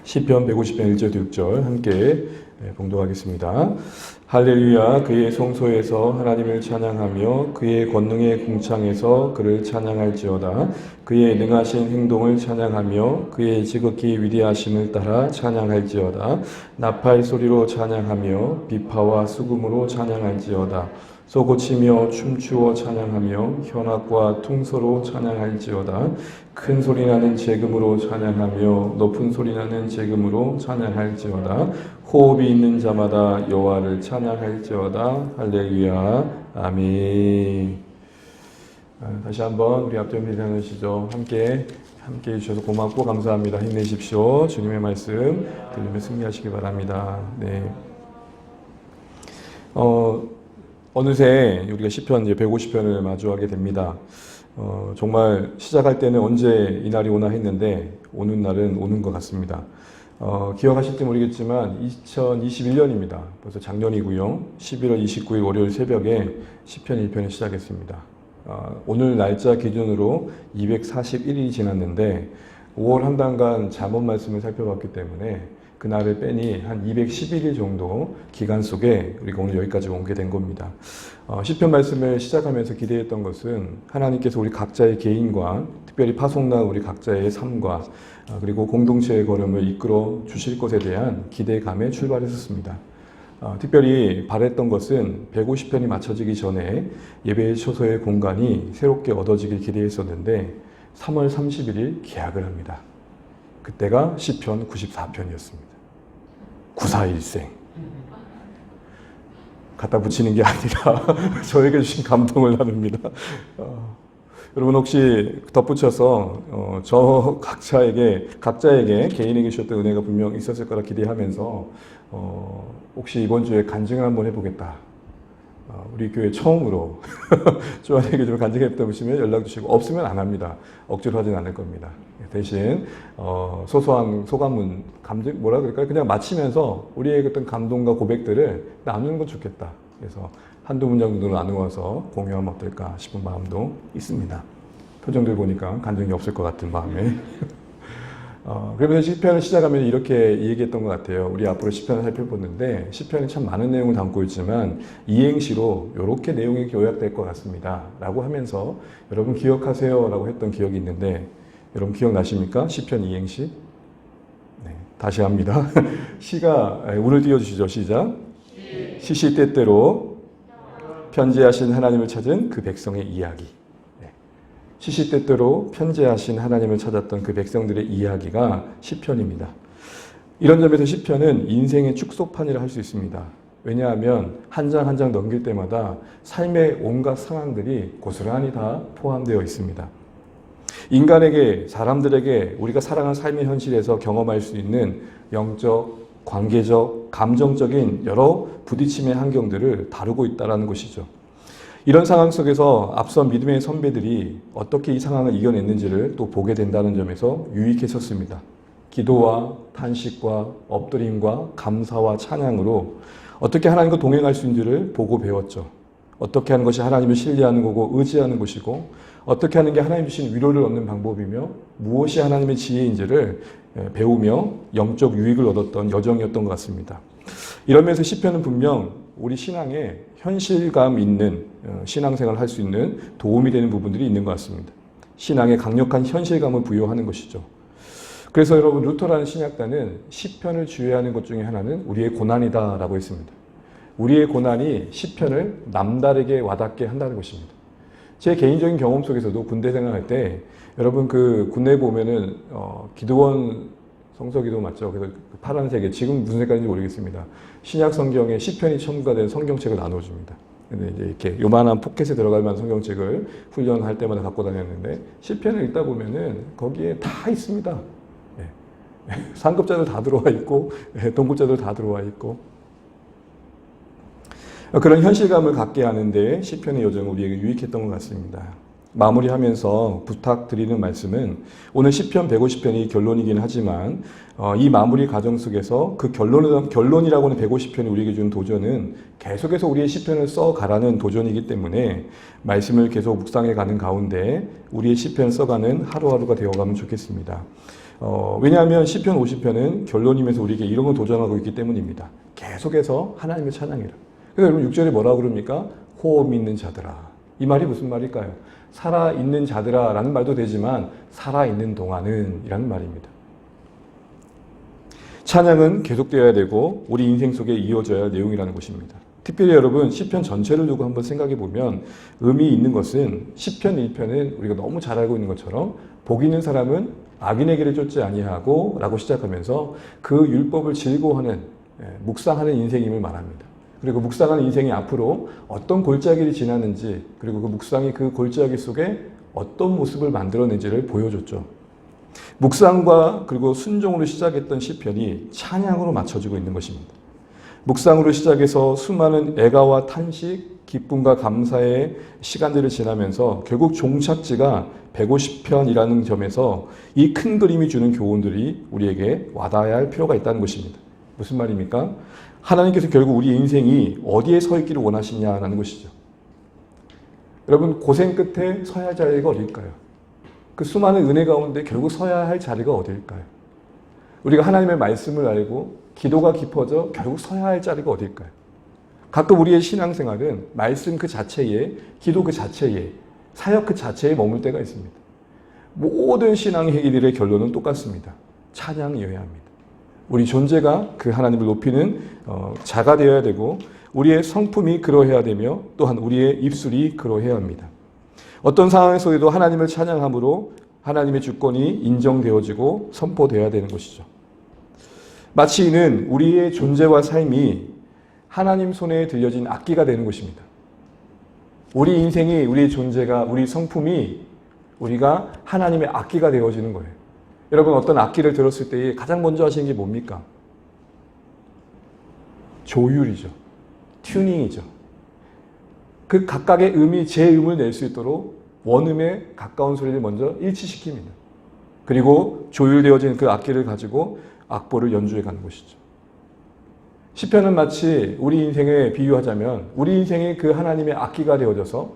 시편 150편 1절 6절 함께 봉독하겠습니다. 할렐루야. 그의 성소에서 하나님을 찬양하며 그의 권능의 궁창에서 그를 찬양할지어다. 그의 능하신 행동을 찬양하며 그의 지극히 위대하심을 따라 찬양할지어다. 나팔 소리로 찬양하며 비파와 수금으로 찬양할지어다. 쏘고치며 춤추어 찬양하며 현악과 퉁소로 찬양할지어다. 큰 소리 나는 제금으로 찬양하며 높은 소리 나는 제금으로 찬양할지어다. 호흡이 있는 자마다 여호와를 찬양할지어다. 할렐루야. 아멘. 다시 한번 우리 앞전 비전하시죠. 함께 해주셔서 고맙고 감사합니다. 힘내십시오. 주님의 말씀 들으며 승리하시기 바랍니다. 네. 어느새 우리가 시편 이제 150편을 마주하게 됩니다. 정말 시작할 때는 언제 이 날이 오나 했는데 오는 날은 오는 것 같습니다. 기억하실지 모르겠지만 2021년입니다. 벌써 작년이고요. 11월 29일 월요일 새벽에 시편 1편을 시작했습니다. 오늘 날짜 기준으로 241일이 지났는데 5월 한 달간 잠언 말씀을 살펴봤기 때문에 그날을 빼니 한 211일 정도 기간 속에 우리가 오늘 여기까지 오게 된 겁니다. 시편 말씀을 시작하면서 기대했던 것은 하나님께서 우리 각자의 개인과 특별히 파송난 우리 각자의 삶과 그리고 공동체의 걸음을 이끌어 주실 것에 대한 기대감에 출발했었습니다. 특별히 바랬던 것은 150편이 맞춰지기 전에 예배의 초소의 공간이 새롭게 얻어지길 기대했었는데 3월 31일 계약을 합니다. 그때가 시편 94편이었습니다. 94일생. 갖다 붙이는 게 아니라 저에게 주신 감동을 나눕니다. 여러분 혹시 덧붙여서 저 각자에게 개인에게 주셨던 은혜가 분명 있었을 거라 기대하면서 혹시 이번 주에 간증을 한번 해보겠다. 우리 교회 처음으로 조안에게 좀 간증했다 보시면 연락 주시고 없으면 안 합니다. 억지로 하진 않을 겁니다. 대신 소소한 소감문, 감정 뭐라 그럴까요? 그냥 마치면서 우리의 어떤 감동과 고백들을 나누는 건 좋겠다. 그래서 한두 문장 정도 나누어서 공유하면 어떨까 싶은 마음도 있습니다. 표정들 보니까 간증이 없을 것 같은 마음에. 그러면서 시편을 시작하면 이렇게 얘기했던 것 같아요. 우리 앞으로 시편을 살펴보는데 시편이 참 많은 내용을 담고 있지만 이행시로 이렇게 내용이 요약될 것 같습니다. 라고 하면서 여러분 기억하세요 라고 했던 기억이 있는데 여러분 기억나십니까? 시편 이행시? 네, 다시 합니다. 시가 운을 띄워주시죠. 시작. 시시때때로 편지하신 하나님을 찾은 그 백성의 이야기. 시시때때로 편지하신 하나님을 찾았던 그 백성들의 이야기가 시편입니다. 이런 점에서 시편은 인생의 축소판이라 할 수 있습니다. 왜냐하면 한 장 한 장 넘길 때마다 삶의 온갖 상황들이 고스란히 다 포함되어 있습니다. 인간에게, 사람들에게 우리가 살아가는 삶의 현실에서 경험할 수 있는 영적, 관계적, 감정적인 여러 부딪힘의 환경들을 다루고 있다는 것이죠. 이런 상황 속에서 앞선 믿음의 선배들이 어떻게 이 상황을 이겨냈는지를 또 보게 된다는 점에서 유익했었습니다. 기도와 탄식과 엎드림과 감사와 찬양으로 어떻게 하나님과 동행할 수 있는지를 보고 배웠죠. 어떻게 하는 것이 하나님을 신뢰하는 거고 의지하는 것이고 어떻게 하는 게 하나님 주신 위로를 얻는 방법이며 무엇이 하나님의 지혜인지를 배우며 영적 유익을 얻었던 여정이었던 것 같습니다. 이러면서 시편은 분명 우리 신앙에 현실감 있는 신앙생활을 할 수 있는 도움이 되는 부분들이 있는 것 같습니다. 신앙에 강력한 현실감을 부여하는 것이죠. 그래서 여러분 루터라는 신약단은 시편을 주의하는 것 중에 하나는 우리의 고난이다라고 했습니다. 우리의 고난이 시편을 남다르게 와닿게 한다는 것입니다. 제 개인적인 경험 속에서도 군대 생활할 때 여러분 그 군대에 보면은 기도원 성서기도 맞죠. 그래서 파란색에 지금 무슨 색깔인지 모르겠습니다. 신약 성경에 시편이 첨부가 된 성경책을 나눠줍니다. 근데 이제 이렇게 요만한 포켓에 들어갈 만한 성경책을 훈련할 때마다 갖고 다녔는데 시편을 읽다 보면은 거기에 다 있습니다. 네. 상급자들 다 들어와 있고 동급자들 다 들어와 있고 그런 현실감을 갖게 하는데 시편의 여정은 우리에게 유익했던 것 같습니다. 마무리하면서 부탁드리는 말씀은 오늘 시편 150편이 결론이긴 하지만 이 마무리 과정 속에서 그 결론이라고 하는 150편이 우리에게 주는 도전은 계속해서 우리의 시편을 써가라는 도전이기 때문에 말씀을 계속 묵상해 가는 가운데 우리의 시편을 써가는 하루하루가 되어가면 좋겠습니다. 왜냐하면 시편 50편은 결론이면서 우리에게 이런 걸 도전하고 있기 때문입니다. 계속해서 하나님을 찬양해라. 그래서 여러분 6절에 뭐라고 그럽니까? 호흡 있는 자들아. 이 말이 무슨 말일까요? 살아있는 자들아 라는 말도 되지만 살아있는 동안은 이라는 말입니다. 찬양은 계속되어야 되고 우리 인생 속에 이어져야 할 내용이라는 것입니다. 특별히 여러분 시편 전체를 두고 한번 생각해 보면 의미 있는 것은 시편 1편은 우리가 너무 잘 알고 있는 것처럼 복 있는 사람은 악인의 길을 쫓지 아니하고 라고 시작하면서 그 율법을 즐거워하는 묵상하는 인생임을 말합니다. 그리고 묵상하는 인생이 앞으로 어떤 골짜기를 지나는지 그리고 그 묵상이 그 골짜기 속에 어떤 모습을 만들어낸지를 보여줬죠. 묵상과 그리고 순종으로 시작했던 시편이 찬양으로 맞춰지고 있는 것입니다. 묵상으로 시작해서 수많은 애가와 탄식, 기쁨과 감사의 시간들을 지나면서 결국 종착지가 150편이라는 점에서 이 큰 그림이 주는 교훈들이 우리에게 와닿아야 할 필요가 있다는 것입니다. 무슨 말입니까? 하나님께서 결국 우리 인생이 어디에 서 있기를 원하시냐라는 것이죠. 여러분 고생 끝에 서야 할 자리가 어딜까요? 그 수많은 은혜 가운데 결국 서야 할 자리가 어딜까요? 우리가 하나님의 말씀을 알고 기도가 깊어져 결국 서야 할 자리가 어딜까요? 가끔 우리의 신앙생활은 말씀 그 자체에, 기도 그 자체에, 사역 그 자체에 머물 때가 있습니다. 모든 신앙의 얘기들의 결론은 똑같습니다. 찬양이어야 합니다. 우리 존재가 그 하나님을 높이는 자가 되어야 되고 우리의 성품이 그러해야 되며 또한 우리의 입술이 그러해야 합니다. 어떤 상황 속에도 하나님을 찬양함으로 하나님의 주권이 인정되어지고 선포되어야 되는 것이죠. 마치 이는 우리의 존재와 삶이 하나님 손에 들려진 악기가 되는 것입니다. 우리 인생이, 우리의 존재가, 우리 성품이 우리가 하나님의 악기가 되어지는 거예요. 여러분 어떤 악기를 들었을 때 가장 먼저 하시는 게 뭡니까? 조율이죠. 튜닝이죠. 그 각각의 음이 제 음을 낼 수 있도록 원음에 가까운 소리를 먼저 일치시킵니다. 그리고 조율되어진 그 악기를 가지고 악보를 연주해 가는 것이죠. 시편은 마치 우리 인생에 비유하자면 우리 인생이 그 하나님의 악기가 되어져서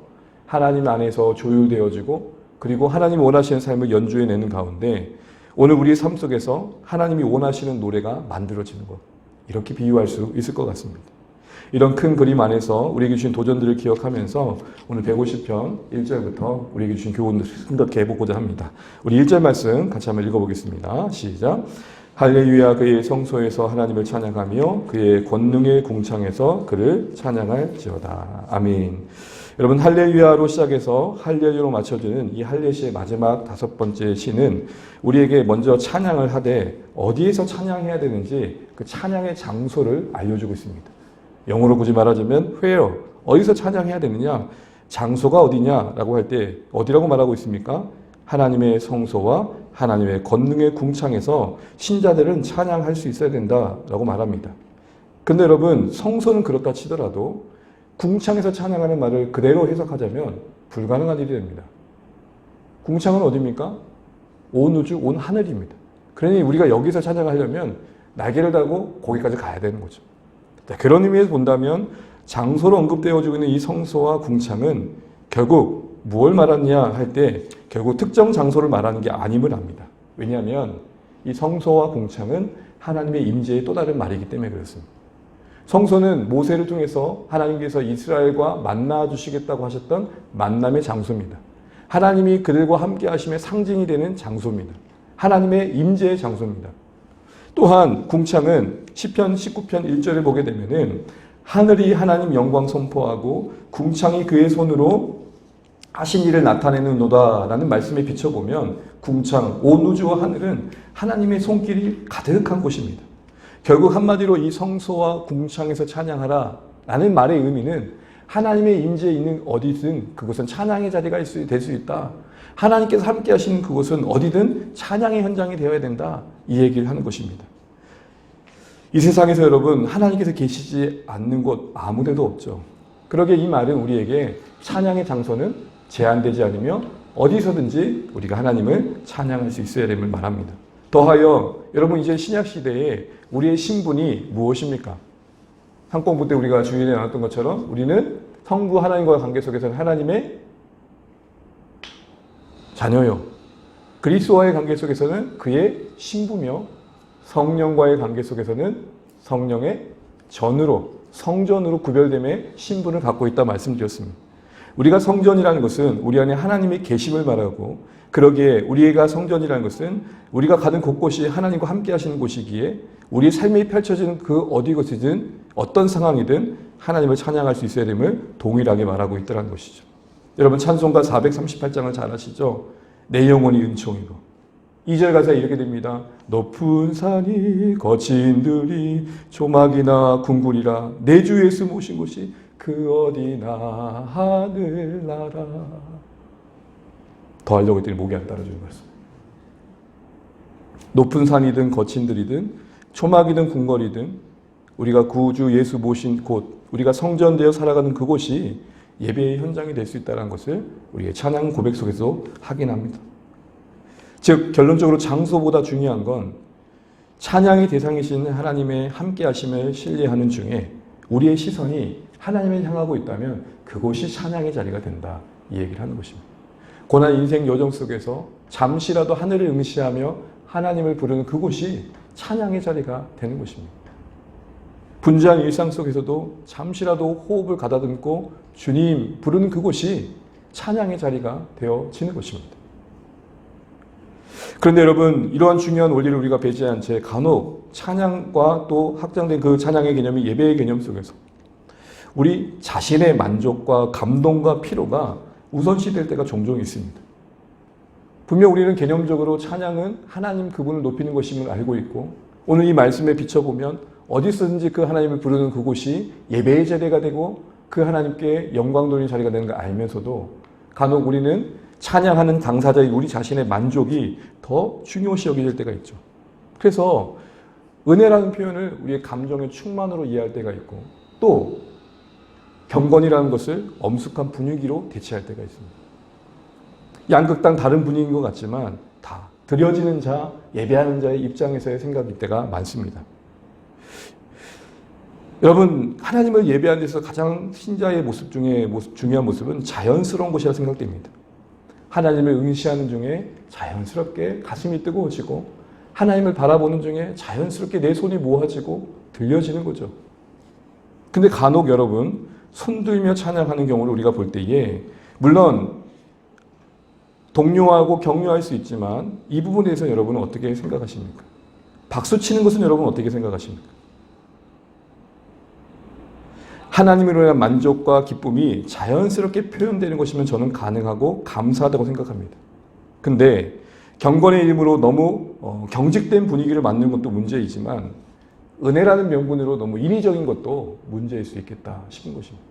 하나님 안에서 조율되어지고 그리고 하나님이 원하시는 삶을 연주해내는 가운데 오늘 우리의 삶 속에서 하나님이 원하시는 노래가 만들어지는 것, 이렇게 비유할 수 있을 것 같습니다. 이런 큰 그림 안에서 우리에게 주신 도전들을 기억하면서 오늘 150편 1절부터 우리에게 주신 교훈들을 생각해 해보고자 합니다. 우리 1절 말씀 같이 한번 읽어보겠습니다. 시작. 할렐루야 그의 성소에서 하나님을 찬양하며 그의 권능의 궁창에서 그를 찬양할지어다. 아멘. 여러분 할렐루야로 시작해서 할렐루야로 맞춰지는 이 할례시의 마지막 5번째 시는 우리에게 먼저 찬양을 하되 어디에서 찬양해야 되는지 그 찬양의 장소를 알려주고 있습니다. 영어로 굳이 말하자면 where, 어디서 찬양해야 되느냐, 장소가 어디냐라고 할 때 어디라고 말하고 있습니까? 하나님의 성소와 하나님의 권능의 궁창에서 신자들은 찬양할 수 있어야 된다라고 말합니다. 근데 여러분 성소는 그렇다 치더라도 궁창에서 찬양하는 말을 그대로 해석하자면 불가능한 일이 됩니다. 궁창은 어디입니까? 온 우주, 온 하늘입니다. 그러니 우리가 여기서 찬양하려면 날개를 달고 거기까지 가야 되는 거죠. 그런 의미에서 본다면 장소로 언급되어지고 있는 이 성소와 궁창은 결국 무엇을 말하느냐 할 때 결국 특정 장소를 말하는 게 아님을 압니다. 왜냐하면 이 성소와 궁창은 하나님의 임재의 또 다른 말이기 때문에 그렇습니다. 성소는 모세를 통해서 하나님께서 이스라엘과 만나 주시겠다고 하셨던 만남의 장소입니다. 하나님이 그들과 함께 하심의 상징이 되는 장소입니다. 하나님의 임재의 장소입니다. 또한 궁창은 시편 19편 1절을 보게 되면은 하늘이 하나님 영광 선포하고 궁창이 그의 손으로 하신 일을 나타내는노다라는 말씀에 비춰보면 궁창, 온 우주와 하늘은 하나님의 손길이 가득한 곳입니다. 결국 한마디로 이 성소와 궁창에서 찬양하라 라는 말의 의미는 하나님의 임재에 있는 어디든 그곳은 찬양의 자리가 될 수 있다. 하나님께서 함께 하시는 그곳은 어디든 찬양의 현장이 되어야 된다. 이 얘기를 하는 것입니다. 이 세상에서 여러분 하나님께서 계시지 않는 곳 아무 데도 없죠. 그러기에 이 말은 우리에게 찬양의 장소는 제한되지 않으며 어디서든지 우리가 하나님을 찬양할 수 있어야 됨을 말합니다. 더하여 여러분 이제 신약시대에 우리의 신분이 무엇입니까? 상공부 때 우리가 주일에 나눴던 것처럼 우리는 성부 하나님과의 관계 속에서는 하나님의 자녀요. 그리스도와의 관계 속에서는 그의 신부며 성령과의 관계 속에서는 성령의 전으로 성전으로 구별됨의 신분을 갖고 있다 말씀드렸습니다. 우리가 성전이라는 것은 우리 안에 하나님의 계심을 말하고 그러기에 우리가 성전이라는 것은 우리가 가는 곳곳이 하나님과 함께 하시는 곳이기에 우리 삶이 펼쳐지는 그 어디 곳이든 어떤 상황이든 하나님을 찬양할 수 있어야 됨을 동일하게 말하고 있다는 것이죠. 여러분 찬송가 438장을 잘 아시죠? 내 영혼이 은총이고 2절 가사에 이렇게 됩니다. 높은 산이 거친 들이 조막이나 궁굴이라 내 주 예수 모신 곳이 그 어디나 하늘나라. 더 하려고 했더니 목이 안 따라주는 거였어요. 높은 산이든 거친 들이든 초막이든 궁궐이든 우리가 구주 예수 모신 곳, 우리가 성전되어 살아가는 그곳이 예배의 현장이 될 수 있다는 것을 우리의 찬양 고백 속에서 확인합니다. 즉 결론적으로 장소보다 중요한 건 찬양의 대상이신 하나님의 함께 하심을 신뢰하는 중에 우리의 시선이 하나님을 향하고 있다면 그곳이 찬양의 자리가 된다. 이 얘기를 하는 것입니다. 고난 인생 여정 속에서 잠시라도 하늘을 응시하며 하나님을 부르는 그곳이 찬양의 자리가 되는 것입니다. 분주한 일상 속에서도 잠시라도 호흡을 가다듬고 주님 부르는 그곳이 찬양의 자리가 되어지는 것입니다. 그런데 여러분 이러한 중요한 원리를 우리가 배제한 채 간혹 찬양과 또 확장된 그 찬양의 개념이 예배의 개념 속에서 우리 자신의 만족과 감동과 피로가 우선시될 때가 종종 있습니다. 분명 우리는 개념적으로 찬양은 하나님 그분을 높이는 것임을 알고 있고 오늘 이 말씀에 비춰보면 어디서든지 그 하나님을 부르는 그곳이 예배의 자리가 되고 그 하나님께 영광 돌리는 자리가 되는 걸 알면서도 간혹 우리는 찬양하는 당사자의 우리 자신의 만족이 더 중요시 여겨질 때가 있죠. 그래서 은혜라는 표현을 우리의 감정의 충만으로 이해할 때가 있고 또 경건이라는 것을 엄숙한 분위기로 대체할 때가 있습니다. 양극단 다른 분위기인 것 같지만 다 드려지는 자, 예배하는 자의 입장에서의 생각일 때가 많습니다. 여러분 하나님을 예배하는 데서 가장 신자의 모습 중에 중요한 모습은 자연스러운 것이라 생각됩니다. 하나님을 응시하는 중에 자연스럽게 가슴이 뜨거워지고 하나님을 바라보는 중에 자연스럽게 내 손이 모아지고 들려지는 거죠. 근데 간혹 여러분 손들며 찬양하는 경우를 우리가 볼 때에 물론 동요하고 격려할 수 있지만 이 부분에 대해서 여러분은 어떻게 생각하십니까? 박수 치는 것은 여러분 어떻게 생각하십니까? 하나님으로 인한 만족과 기쁨이 자연스럽게 표현되는 것이면 저는 가능하고 감사하다고 생각합니다. 근데 경건의 이름으로 너무 경직된 분위기를 만드는 것도 문제이지만 은혜라는 명분으로 너무 인위적인 것도 문제일 수 있겠다 싶은 것입니다.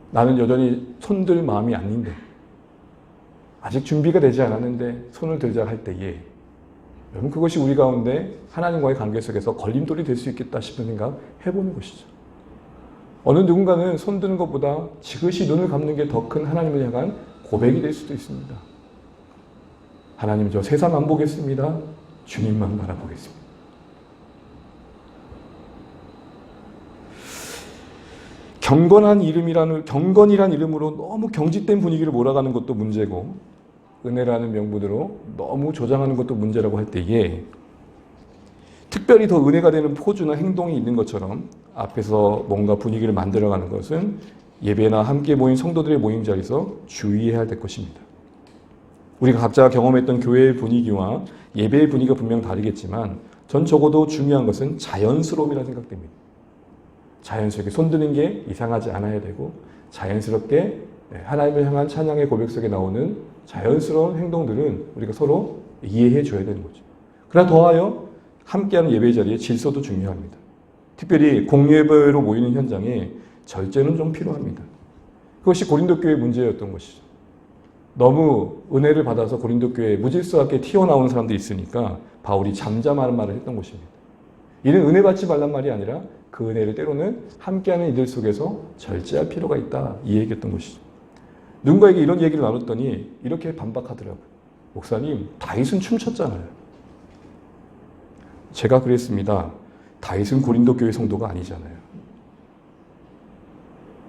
나는 여전히 손들 마음이 아닌데 아직 준비가 되지 않았는데 손을 들자 할 때에 여러분 그것이 우리 가운데 하나님과의 관계 속에서 걸림돌이 될 수 있겠다 싶은 생각 해보는 것이죠. 어느 누군가는 손드는 것보다 지그시 눈을 감는 게 더 큰 하나님을 향한 고백이 될 수도 있습니다. 하나님 저 세상 안 보겠습니다. 주님만 바라보겠습니다. 경건이란 이름으로 너무 경직된 분위기를 몰아가는 것도 문제고 은혜라는 명분으로 너무 조장하는 것도 문제라고 할 때에 특별히 더 은혜가 되는 포즈나 행동이 있는 것처럼 앞에서 뭔가 분위기를 만들어가는 것은 예배나 함께 모인 성도들의 모임 자리에서 주의해야 될 것입니다. 우리가 각자 경험했던 교회의 분위기와 예배의 분위기가 분명 다르겠지만 전 적어도 중요한 것은 자연스러움이라 생각됩니다. 자연스럽게 손드는 게 이상하지 않아야 되고 자연스럽게 하나님을 향한 찬양의 고백 속에 나오는 자연스러운 행동들은 우리가 서로 이해해 줘야 되는 거죠. 그러나 더하여 함께하는 예배 자리의 질서도 중요합니다. 특별히 공예배로 모이는 현장에 절제는 좀 필요합니다. 그것이 고린도 교회의 문제였던 것이죠. 너무 은혜를 받아서 고린도 교회에 무질서하게 튀어나오는 사람들이 있으니까 바울이 잠잠하는 말을 했던 것입니다. 이는 은혜 받지 말란 말이 아니라 그 은혜를 때로는 함께하는 이들 속에서 절제할 필요가 있다 이 얘기했던 것이죠. 누군가에게 이런 얘기를 나눴더니 이렇게 반박하더라고요. 목사님 다윗은 춤췄잖아요. 제가 그랬습니다. 다윗은 고린도 교회 성도가 아니잖아요.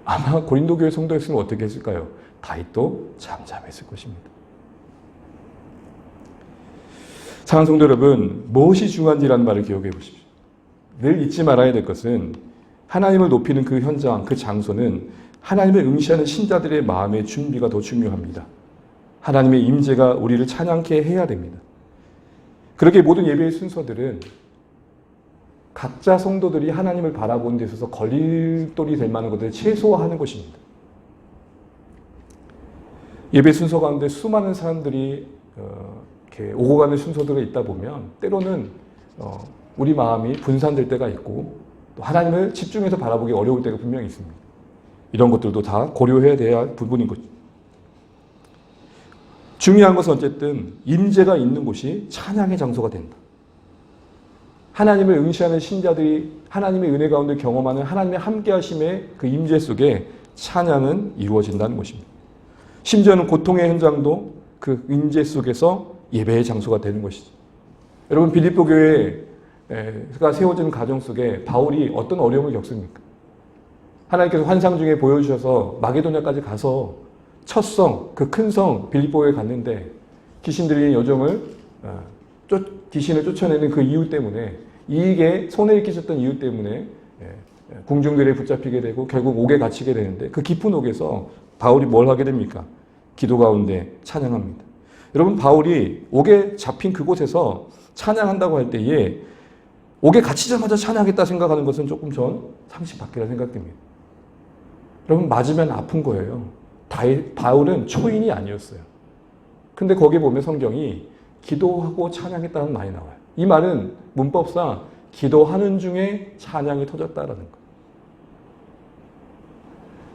아마 고린도 교회 성도였으면 어떻게 했을까요? 다윗도 잠잠했을 것입니다. 사랑하는 성도 여러분, 무엇이 중요한지라는 말을 기억해 보십시오. 늘 잊지 말아야 될 것은 하나님을 높이는 그 현장, 그 장소는 하나님을 응시하는 신자들의 마음의 준비가 더 중요합니다. 하나님의 임재가 우리를 찬양케 해야 됩니다. 그렇게 모든 예배의 순서들은 각자 성도들이 하나님을 바라보는 데 있어서 걸림돌이 될 만한 것들을 최소화하는 것입니다. 예배 순서 가운데 수많은 사람들이 이렇게 오고 가는 순서들이 있다 보면 때로는 우리 마음이 분산될 때가 있고 또 하나님을 집중해서 바라보기 어려울 때가 분명히 있습니다. 이런 것들도 다 고려해야 될 부분인 거죠. 중요한 것은 어쨌든 임재가 있는 곳이 찬양의 장소가 된다. 하나님을 응시하는 신자들이 하나님의 은혜 가운데 경험하는 하나님의 함께하심의 그 임재 속에 찬양은 이루어진다는 것입니다. 심지어는 고통의 현장도 그 임재 속에서 예배의 장소가 되는 것이죠. 여러분, 빌립보 교회가 세워진 가정 속에 바울이 어떤 어려움을 겪습니까? 하나님께서 환상 중에 보여주셔서 마게도냐까지 가서 첫 성, 그 큰 성 빌립보에 갔는데 귀신들이 여정을 귀신을 쫓아내는 그 이유 때문에 이익에 손해를 끼쳤던 이유 때문에 궁중들에 붙잡히게 되고 결국 옥에 갇히게 되는데 그 깊은 옥에서 바울이 뭘 하게 됩니까? 기도 가운데 찬양합니다. 여러분, 바울이 옥에 잡힌 그곳에서 찬양한다고 할 때에 옥에 갇히자마자 찬양하겠다 생각하는 것은 조금 전 상식 밖이라 생각됩니다. 여러분, 맞으면 아픈 거예요. 바울은 초인이 아니었어요. 근데 거기 보면 성경이 기도하고 찬양했다는 말이 나와요. 이 말은 문법상 기도하는 중에 찬양이 터졌다라는 거예요.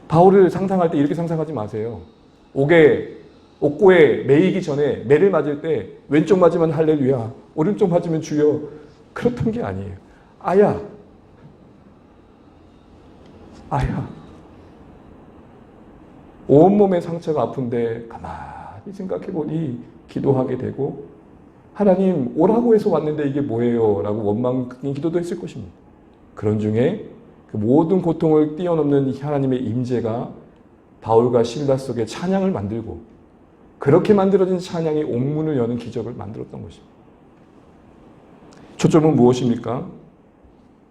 바울을 상상할 때 이렇게 상상하지 마세요. 옥고에 매이기 전에 매를 맞을 때 왼쪽 맞으면 할렐루야, 오른쪽 맞으면 주여, 그렇던 게 아니에요. 아야. 온몸의 상처가 아픈데 가만히 생각해보니 기도하게 되고 하나님 오라고 해서 왔는데 이게 뭐예요? 라고 원망의 기도도 했을 것입니다. 그런 중에 그 모든 고통을 뛰어넘는 하나님의 임재가 바울과 실라 속에 찬양을 만들고 그렇게 만들어진 찬양이 옥문을 여는 기적을 만들었던 것입니다. 초점은 무엇입니까?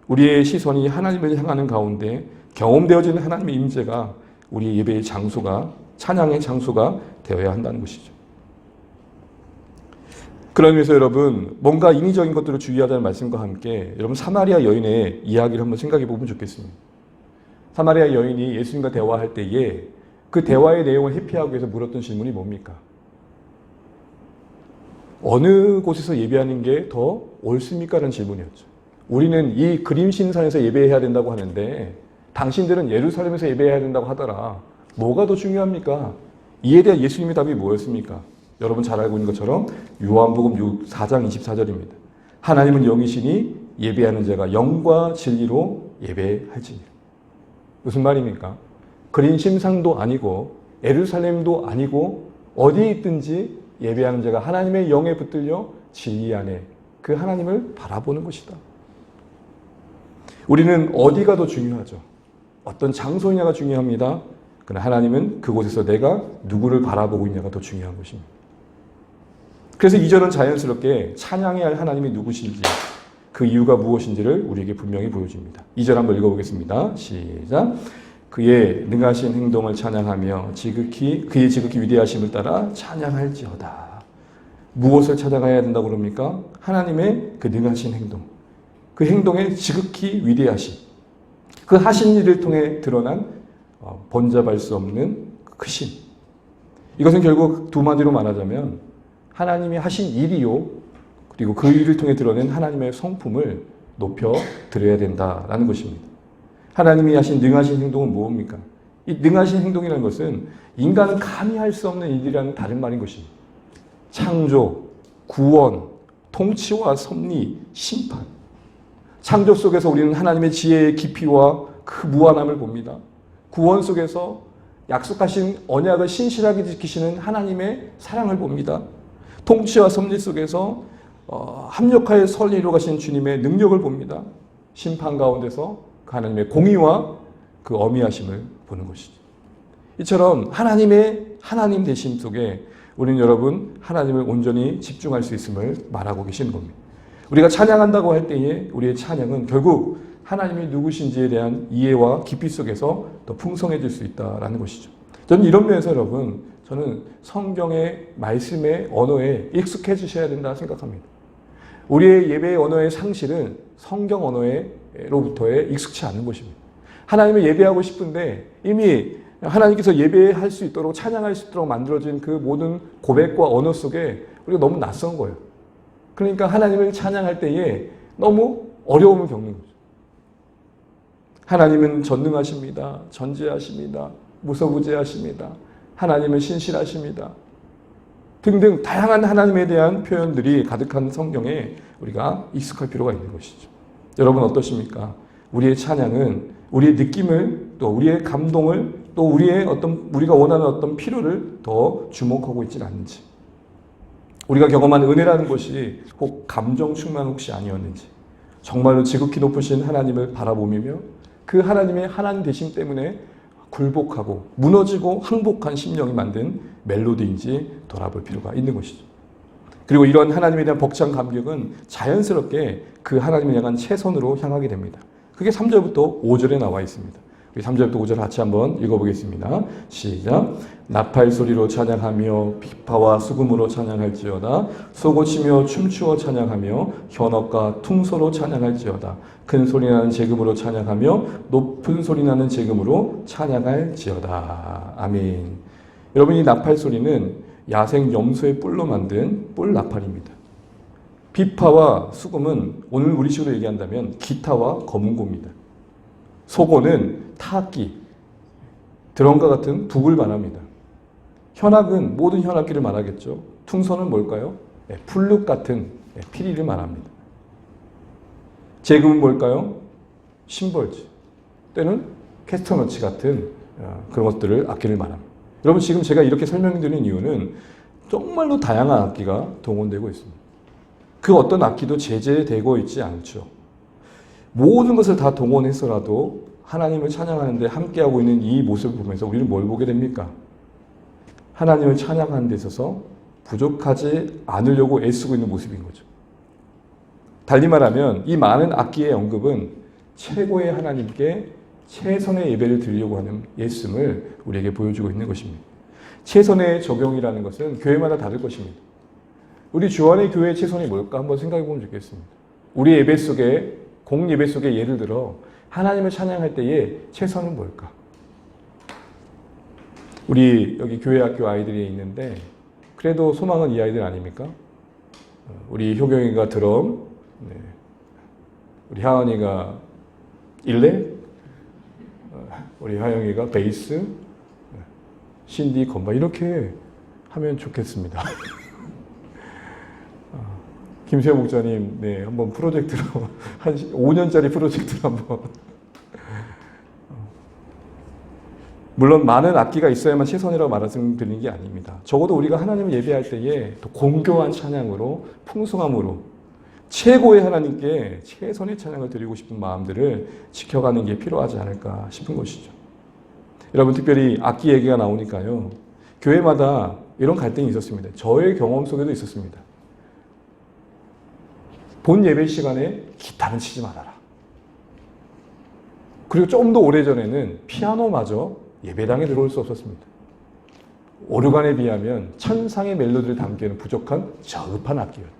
우리의 시선이 하나님을 향하는 가운데 경험되어지는 하나님의 임재가 우리의 예배의 장소가, 찬양의 장소가 되어야 한다는 것이죠. 그런 의미에서 여러분, 뭔가 인위적인 것들을 주의하자는 말씀과 함께 여러분, 사마리아 여인의 이야기를 한번 생각해 보면 좋겠습니다. 사마리아 여인이 예수님과 대화할 때에 그 대화의 내용을 회피하기 위해서 물었던 질문이 뭡니까? 어느 곳에서 예배하는 게 더 옳습니까? 라는 질문이었죠. 우리는 이 그림신산에서 예배해야 된다고 하는데 당신들은 예루살렘에서 예배해야 된다고 하더라. 뭐가 더 중요합니까? 이에 대한 예수님의 답이 뭐였습니까? 여러분 잘 알고 있는 것처럼 요한복음 4장 24절입니다. 하나님은 영이시니 예배하는 자가 영과 진리로 예배할지니라. 무슨 말입니까? 그린심상도 아니고 예루살렘도 아니고 어디에 있든지 예배하는 자가 하나님의 영에 붙들려 진리 안에 그 하나님을 바라보는 것이다. 우리는 어디가 더 중요하죠? 어떤 장소이냐가 중요합니다. 그러나 하나님은 그곳에서 내가 누구를 바라보고 있냐가 더 중요한 것입니다. 그래서 2절은 자연스럽게 찬양해야 할 하나님이 누구신지 그 이유가 무엇인지를 우리에게 분명히 보여줍니다. 2절 한번 읽어보겠습니다. 시작. 그의 능하신 행동을 찬양하며 그의 지극히 위대하심을 따라 찬양할지어다. 무엇을 찾아가야 된다고 그럽니까? 하나님의 그 능하신 행동. 그 행동의 지극히 위대하심. 그 하신 일을 통해 드러난 번잡할 수 없는 크심. 이것은 결국 두 마디로 말하자면 하나님이 하신 일이요. 그리고 그 일을 통해 드러낸 하나님의 성품을 높여 드려야 된다라는 것입니다. 하나님이 하신 능하신 행동은 무엇입니까? 이 능하신 행동이라는 것은 인간은 감히 할 수 없는 일이라는 다른 말인 것입니다. 창조, 구원, 통치와 섭리, 심판. 창조 속에서 우리는 하나님의 지혜의 깊이와 그 무한함을 봅니다. 구원 속에서 약속하신 언약을 신실하게 지키시는 하나님의 사랑을 봅니다. 통치와 섭리 속에서 합력하여 선을 이루어 가신 주님의 능력을 봅니다. 심판 가운데서 하나님의 공의와 그 어미하심을 보는 것이죠. 이처럼 하나님의 하나님 되심 속에 우리는 여러분 하나님을 온전히 집중할 수 있음을 말하고 계시는 겁니다. 우리가 찬양한다고 할 때에 우리의 찬양은 결국 하나님이 누구신지에 대한 이해와 깊이 속에서 더 풍성해질 수 있다는 것이죠. 저는 이런 면에서 여러분, 저는 성경의 말씀의 언어에 익숙해지셔야 된다 생각합니다. 우리의 예배의 언어의 상실은 성경 언어로부터의 익숙치 않은 것입니다. 하나님을 예배하고 싶은데 이미 하나님께서 예배할 수 있도록 찬양할 수 있도록 만들어진 그 모든 고백과 언어 속에 우리가 너무 낯선 거예요. 그러니까 하나님을 찬양할 때에 너무 어려움을 겪는 거죠. 하나님은 전능하십니다. 전지하십니다. 무소부재하십니다. 하나님은 신실하십니다. 등등 다양한 하나님에 대한 표현들이 가득한 성경에 우리가 익숙할 필요가 있는 것이죠. 여러분 어떠십니까? 우리의 찬양은 우리의 느낌을 또 우리의 감동을 또 우리가 원하는 어떤 필요를 더 주목하고 있지는 않는지, 우리가 경험한 은혜라는 것이 혹 감정 충만 혹시 아니었는지, 정말로 지극히 높으신 하나님을 바라보며 그 하나님의 하나님 되심 때문에 굴복하고 무너지고 항복한 심령이 만든 멜로디인지 돌아볼 필요가 있는 것이죠. 그리고 이런 하나님에 대한 벅찬 감격은 자연스럽게 그 하나님을 향한 최선으로 향하게 됩니다. 그게 3절부터 5절에 나와 있습니다. 3절부터 5절 같이 한번 읽어보겠습니다. 시작. 나팔 소리로 찬양하며 비파와 수금으로 찬양할지어다. 쏘고치며 춤추어 찬양하며 현악과 퉁소로 찬양할지어다. 큰 소리 나는 제금으로 찬양하며 높은 소리 나는 제금으로 찬양할지어다. 아멘. 여러분, 이 나팔 소리는 야생 염소의 뿔로 만든 뿔 나팔입니다. 비파와 수금은 오늘 우리식으로 얘기한다면 기타와 검은고입니다. 소고는 타악기, 드럼과 같은 북을 말합니다. 현악은 모든 현악기를 말하겠죠. 퉁소는 뭘까요? 플룻 같은 피리를 말합니다. 제금은 뭘까요? 심벌지, 때는 캐스터너치 같은 그런 것들을 악기를 말합니다. 여러분, 지금 제가 이렇게 설명드리는 이유는 정말로 다양한 악기가 동원되고 있습니다. 그 어떤 악기도 제재되고 있지 않죠. 모든 것을 다 동원해서라도 하나님을 찬양하는데 함께하고 있는 이 모습을 보면서 우리는 뭘 보게 됩니까? 하나님을 찬양하는 데 있어서 부족하지 않으려고 애쓰고 있는 모습인 거죠. 달리 말하면 이 많은 악기의 언급은 최고의 하나님께 최선의 예배를 드리려고 하는 예씀을 우리에게 보여주고 있는 것입니다. 최선의 적용이라는 것은 교회마다 다를 것입니다. 우리 주안의 교회의 최선이 뭘까 한번 생각해 보면 좋겠습니다. 우리 예배 속에, 공예배 속에 예를 들어 하나님을 찬양할 때의 최선은 뭘까? 우리 여기 교회 학교 아이들이 있는데 그래도 소망은 이 아이들 아닙니까? 우리 효경이가 드럼, 우리 하은이가 일렉, 우리 하영이가 베이스, 신디 건반 이렇게 하면 좋겠습니다. 김수영 목사님, 한번 프로젝트로 한 5년짜리 프로젝트로 한번. 물론 많은 악기가 있어야만 최선이라고 말씀드리는 게 아닙니다. 적어도 우리가 하나님을 예배할 때에 또 공교한 찬양으로, 풍성함으로 최고의 하나님께 최선의 찬양을 드리고 싶은 마음들을 지켜가는 게 필요하지 않을까 싶은 것이죠. 여러분, 특별히 악기 얘기가 나오니까요. 교회마다 이런 갈등이 있었습니다. 저의 경험 속에도 있었습니다. 본 예배 시간에 기타는 치지 말아라. 그리고 좀 더 오래전에는 피아노마저 예배당에 들어올 수 없었습니다. 오르간에 비하면 천상의 멜로디를 담기에는 부족한 저급한 악기였다.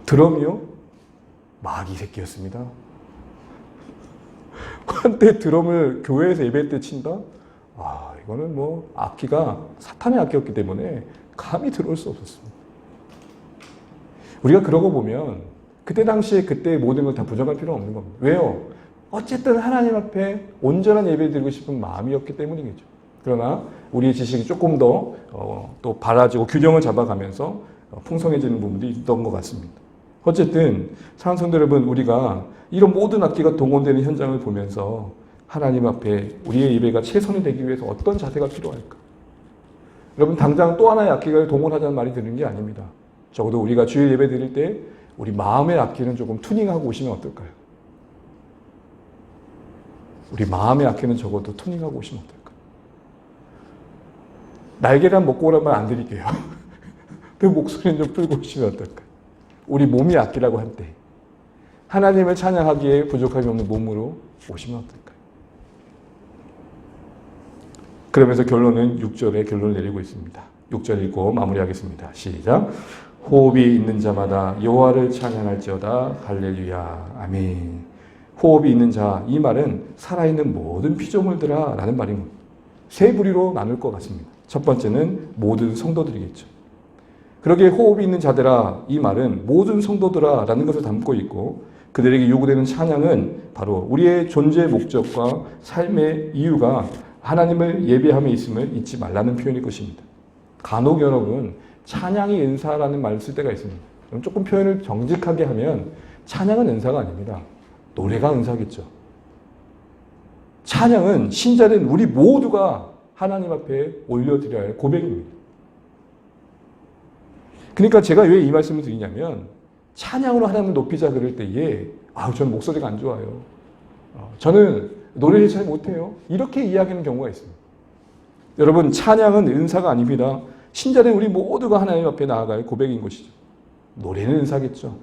드럼이요? 마귀 새끼였습니다. 한때 드럼을 교회에서 예배 때 친다? 이거는 뭐 악기가 사탄의 악기였기 때문에 감히 들어올 수 없었습니다. 우리가 그러고 보면 그때 당시에 그때의 모든 걸 다 부정할 필요는 없는 겁니다. 왜요? 어쨌든 하나님 앞에 온전한 예배를 드리고 싶은 마음이었기 때문이겠죠. 그러나 우리의 지식이 조금 더 또 바라지고 균형을 잡아가면서 풍성해지는 부분도 있던 것 같습니다. 어쨌든 사랑하는 성도 여러분, 우리가 이런 모든 악기가 동원되는 현장을 보면서 하나님 앞에 우리의 예배가 최선이 되기 위해서 어떤 자세가 필요할까? 여러분, 당장 또 하나의 악기를 동원하자는 말이 드는 게 아닙니다. 적어도 우리가 주일 예배 드릴 때 우리 마음의 악기는 조금 투닝하고 오시면 어떨까요? 우리 마음의 악기는 적어도 투닝하고 오시면 어떨까요? 날개란 먹고 오란 말 안 드릴게요. 그 목소리는 좀 풀고 오시면 어떨까요? 우리 몸이 악기라고 할 때 하나님을 찬양하기에 부족함이 없는 몸으로 오시면 어떨까요? 그러면서 결론은 6절에 결론을 내리고 있습니다. 6절 읽고 마무리하겠습니다. 시작. 호흡이 있는 자마다 여호와를 찬양할지어다. 할렐루야. 아멘. 호흡이 있는 자, 이 말은 살아있는 모든 피조물들아 라는 말입니다. 세 부류로 나눌 것 같습니다. 첫 번째는 모든 성도들이겠죠. 그러기에 호흡이 있는 자들아, 이 말은 모든 성도들아 라는 것을 담고 있고 그들에게 요구되는 찬양은 바로 우리의 존재의 목적과 삶의 이유가 하나님을 예배함에 있음을 잊지 말라는 표현일 것입니다. 간혹 여러분 찬양이 은사라는 말을 쓸 때가 있습니다. 조금 표현을 정직하게 하면 찬양은 은사가 아닙니다. 노래가 은사겠죠. 찬양은 신자된 우리 모두가 하나님 앞에 올려드려야 할 고백입니다. 그러니까 제가 왜 이 말씀을 드리냐면 찬양으로 하나님을 높이자 그럴 때에 저는 목소리가 안 좋아요. 저는 노래를 잘 못해요. 이렇게 이야기하는 경우가 있습니다. 여러분 찬양은 은사가 아닙니다. 신자된 우리 모두가 하나님 앞에 나아갈 고백인 것이죠. 노래는 은사겠죠.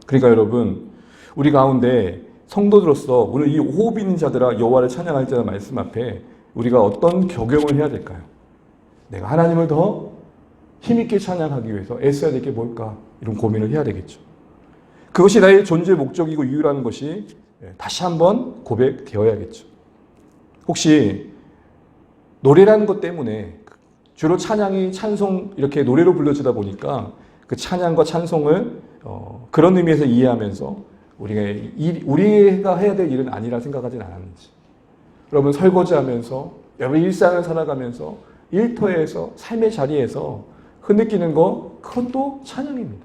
그러니까 여러분 우리 가운데 성도들로서 오늘 이 호흡 있는 자들아 여호와를 찬양할 자는 말씀 앞에 우리가 어떤 적용을 해야 될까요? 내가 하나님을 더 힘있게 찬양하기 위해서 애써야 될 게 뭘까? 이런 고민을 해야 되겠죠. 그것이 나의 존재의 목적이고 이유라는 것이 다시 한번 고백되어야겠죠. 혹시 노래라는 것 때문에 주로 찬양이 찬송 이렇게 노래로 불려지다 보니까 그 찬양과 찬송을 그런 의미에서 이해하면서 우리가 해야 될 일은 아니라 생각하진 않았는지. 여러분 설거지하면서 여러분 일상을 살아가면서 일터에서 삶의 자리에서 흐느끼는 거 그건 또 찬양입니다.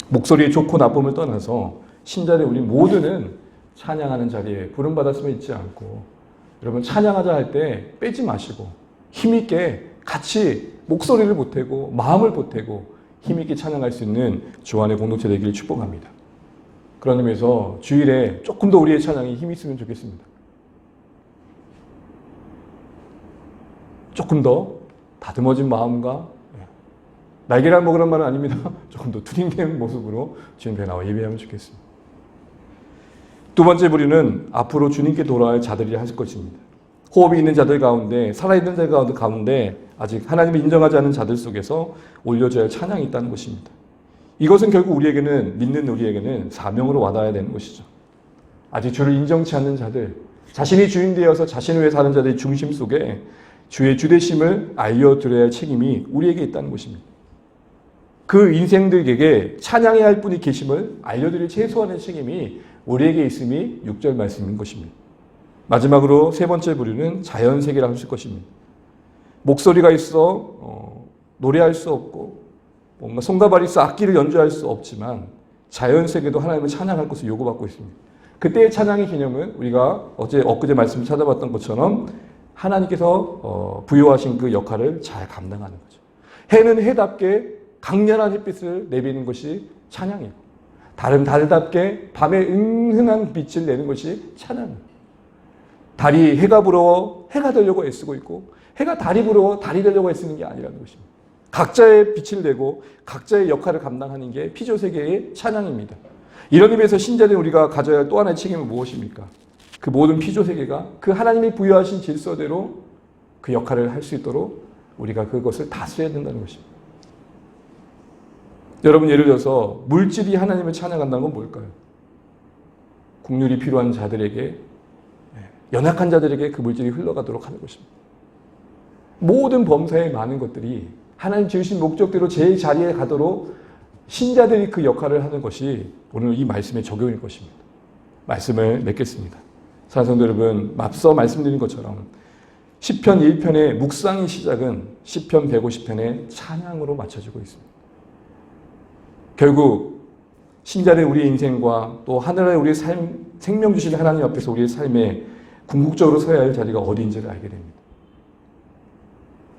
목소리의 좋고 나쁨을 떠나서 신자들 우리 모두는 찬양하는 자리에 부름받았음을 잊지 않고 여러분 찬양하자 할 때 빼지 마시고 힘있게 같이 목소리를 보태고 마음을 보태고 힘있게 찬양할 수 있는 주 안의 공동체 되기를 축복합니다. 그런 의미에서 주일에 조금 더 우리의 찬양이 힘이 있으면 좋겠습니다. 조금 더 다듬어진 마음과 날개를 먹으란 말은 아닙니다. 조금 더 튜닝된 모습으로 주님 앞에 나와 예배하면 좋겠습니다. 두 번째 부류는 앞으로 주님께 돌아갈 자들이 하실 것입니다. 호흡이 있는 자들 가운데 살아있는 자들 가운데 아직 하나님을 인정하지 않은 자들 속에서 올려져야 할 찬양이 있다는 것입니다. 이것은 결국 믿는 우리에게는 사명으로 와닿아야 되는 것이죠. 아직 주를 인정치 않는 자들, 자신이 주인 되어서 자신을 위해 사는 자들의 중심 속에 주의 주되심을 알려드려야 할 책임이 우리에게 있다는 것입니다. 그 인생들에게 찬양해야 할 분이 계심을 알려드릴 최소한의 책임이 우리에게 있음이 6절 말씀인 것입니다. 마지막으로 세 번째 부류는 자연세계라 하실 것입니다. 목소리가 있어 노래할 수 없고 뭔가 손과 발이 있어 악기를 연주할 수 없지만 자연세계도 하나님을 찬양할 것을 요구받고 있습니다. 그때의 찬양의 개념은 우리가 엊그제 말씀을 찾아봤던 것처럼 하나님께서 부여하신 그 역할을 잘 감당하는 거죠. 해는 해답게 강렬한 햇빛을 내비는 것이 찬양이고 달은 달답게 밤에 은은한 빛을 내는 것이 찬양입니다. 달이 해가 부러워 해가 되려고 애쓰고 있고 해가 달이 부러워 달이 되려고 애쓰는 게 아니라는 것입니다. 각자의 빛을 내고 각자의 역할을 감당하는 게 피조세계의 찬양입니다. 이런 의미에서 신자된 우리가 가져야 할 또 하나의 책임은 무엇입니까? 그 모든 피조세계가 그 하나님이 부여하신 질서대로 그 역할을 할 수 있도록 우리가 그것을 다스려야 된다는 것입니다. 여러분 예를 들어서 물질이 하나님을 찬양한다는 건 뭘까요? 국률이 필요한 자들에게 연약한 자들에게 그 물질이 흘러가도록 하는 것입니다. 모든 범사의 많은 것들이 하나님 지으신 목적대로 제 자리에 가도록 신자들이 그 역할을 하는 것이 오늘 이 말씀의 적용일 것입니다. 말씀을 맺겠습니다. 사랑하는 성도 여러분, 앞서 말씀드린 것처럼 시편 1편의 묵상의 시작은 시편 150편의 찬양으로 맞춰지고 있습니다. 결국 신자된 우리의 인생과 또 하늘의 우리의 생명 주신 하나님 앞에서 우리의 삶에 궁극적으로 서야 할 자리가 어디인지를 알게 됩니다.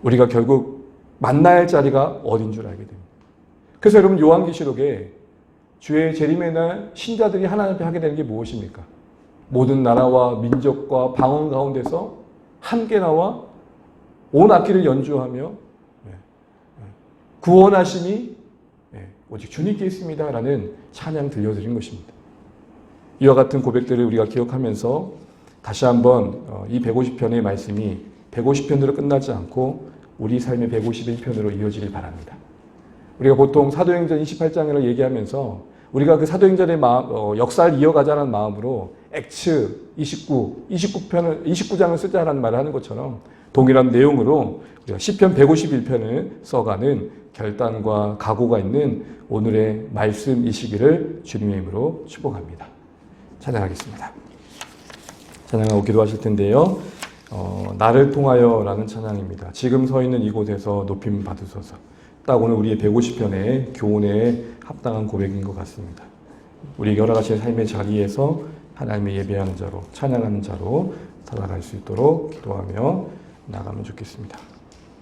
우리가 결국 만나야 할 자리가 어딘 줄 알게 됩니다. 그래서 여러분 요한계시록에 주의 재림의 날 신자들이 하나님 앞에 하게 되는 게 무엇입니까? 모든 나라와 민족과 방언 가운데서 함께 나와 온 악기를 연주하며 구원하심이 오직 주님께 있습니다 라는 찬양 들려드린 것입니다. 이와 같은 고백들을 우리가 기억하면서 다시 한번 이 150편의 말씀이 150편으로 끝나지 않고 우리 삶의 151편으로 이어지길 바랍니다. 우리가 보통 사도행전 28장을 얘기하면서 우리가 그 사도행전의 역사를 이어가자는 마음으로 액츠 29장을 쓰자라는 말을 하는 것처럼 동일한 내용으로 우리가 시편 151편을 써가는 결단과 각오가 있는 오늘의 말씀이시기를 주님의 이름으로 축복합니다. 찬양하겠습니다. 찬양하고 기도하실 텐데요. 나를 통하여 라는 찬양입니다. 지금 서 있는 이곳에서 높임 받으소서. 딱 오늘 우리의 150편의 교훈에 합당한 고백인 것 같습니다. 우리 여러 가지 삶의 자리에서 하나님의 예배하는 자로 찬양하는 자로 살아갈 수 있도록 기도하며 나가면 좋겠습니다.